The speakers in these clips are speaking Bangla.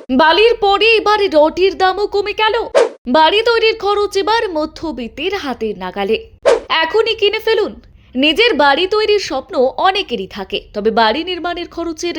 বালির পরে এবার রডের দামও কমে গেল। বাড়ি তৈরির খরচ এবার মধ্যবিত্তের হাতের নাগালে। এখনই কিনে ফেলুন। নিজের বাড়ি তৈরির স্বপ্ন অনেকেরই থাকে, তবে বাড়ি নির্মাণের খরচের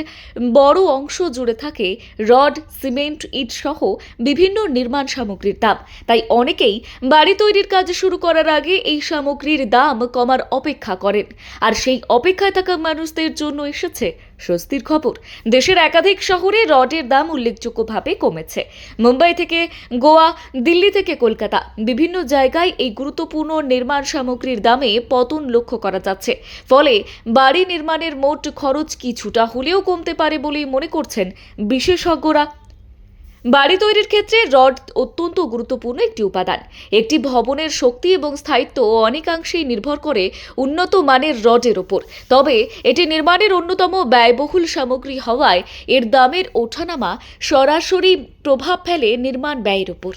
বড় অংশ জুড়ে থাকে রড, সিমেন্ট, ইট সহ বিভিন্ন নির্মাণ সামগ্রীর দাম। তাই অনেকেই বাড়ি তৈরির কাজ শুরু করার আগে এই সামগ্রীর দাম কমার অপেক্ষা করেন। আর সেই অপেক্ষায় থাকা মানুষদের জন্য এসেছে স্বস্তির খবর। দেশের একাধিক শহরে রডের দাম উল্লেখযোগ্যভাবে কমেছে। মুম্বাই থেকে গোয়া, দিল্লি থেকে কলকাতা, বিভিন্ন জায়গায় এই গুরুত্বপূর্ণ নির্মাণ সামগ্রীর দামে পতন লক্ষ্য করা যাচ্ছে। ফলে বাড়ি নির্মাণের মোট খরচ কিছুটা হলেও কমতে পারে বলেই মনে করছেন বিশেষজ্ঞরা। বাড়ি তৈরির ক্ষেত্রে রড অত্যন্ত গুরুত্বপূর্ণ একটি উপাদান। একটি ভবনের শক্তি এবং স্থায়িত্ব অনেকাংশেই নির্ভর করে উন্নত মানের রডের ওপর। তবে এটি নির্মাণের অন্যতম ব্যয়বহুল সামগ্রী হওয়ায় এর দামের ওঠানামা সরাসরি প্রভাব ফেলে নির্মাণ ব্যয়ের ওপর।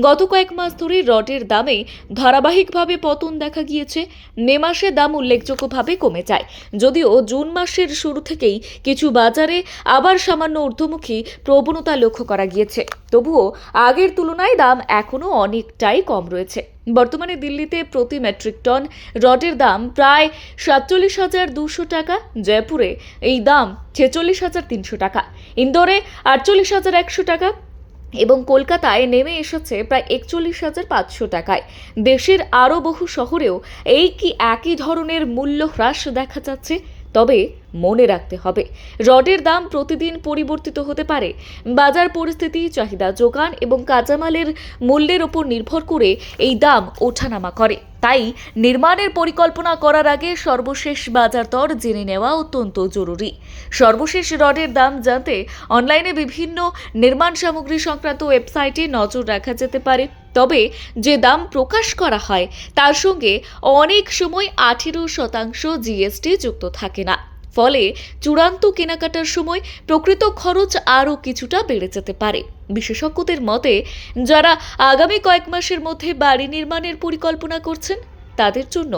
গত কয়েক মাস ধরে রডের দামে ধারাবাহিকভাবে পতন দেখা গিয়েছে। মে মাসে দাম উল্লেখযোগ্যভাবে কমে যায়, যদিও জুন মাসের শুরু থেকেই কিছু বাজারে আবার সামান্য ঊর্ধ্বমুখী প্রবণতা লক্ষ্য করা গিয়েছে। তবুও আগের তুলনায় দাম এখনো অনেকটাই কম রয়েছে। বর্তমানে দিল্লিতে প্রতি মেট্রিক টন রডের দাম প্রায় 47,200 টাকা, জয়পুরে এই দাম 46,300 টাকা, ইন্দোরে 48,100 টাকা এবং কলকাতায় নেমে এসেছে প্রায় 41,500 টাকায়। দেশের আরও বহু শহরেও একই ধরনের মূল্য হ্রাস দেখা যাচ্ছে। তবে মনে রাখতে হবে, রডের দাম প্রতিদিন পরিবর্তিত হতে পারে। বাজার পরিস্থিতি, চাহিদা, যোগান এবং কাঁচামালের মূল্যের ওপর নির্ভর করে এই দাম ওঠানামা করে। তাই নির্মাণের পরিকল্পনা করার আগে সর্বশেষ বাজার দর জেনে নেওয়া অত্যন্ত জরুরি। সর্বশেষ রডের দাম জানতে অনলাইনে বিভিন্ন নির্মাণ সামগ্রী সংক্রান্ত ওয়েবসাইটে নজর রাখা যেতে পারে। তবে যে দাম প্রকাশ করা হয় তার সঙ্গে অনেক সময় 18% জিএসটি যুক্ত থাকে না। ফলে চূড়ান্ত কেনাকাটার সময় প্রকৃত খরচ আরও কিছুটা বেড়ে যেতে পারে। বিশেষজ্ঞদের মতে, যারা আগামী কয়েক মাসের মধ্যে বাড়ি নির্মাণের পরিকল্পনা করছেন তাদের জন্য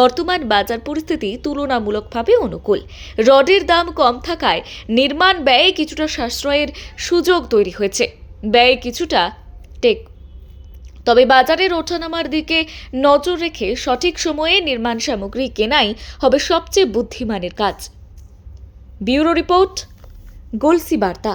বর্তমান বাজার পরিস্থিতি তুলনামূলকভাবে অনুকূল। রডের দাম কম থাকায় নির্মাণ ব্যয়ে কিছুটা সাশ্রয়ের সুযোগ তৈরি হয়েছে। ব্যয়ে কিছুটা তবে বাজারের ওঠানামার দিকে নজর রেখে সঠিক সময়ে নির্মাণ সামগ্রী কেনাই হবে সবচেয়ে বুদ্ধিমানের কাজ। ব্যুরো রিপোর্ট, গলসি বার্তা।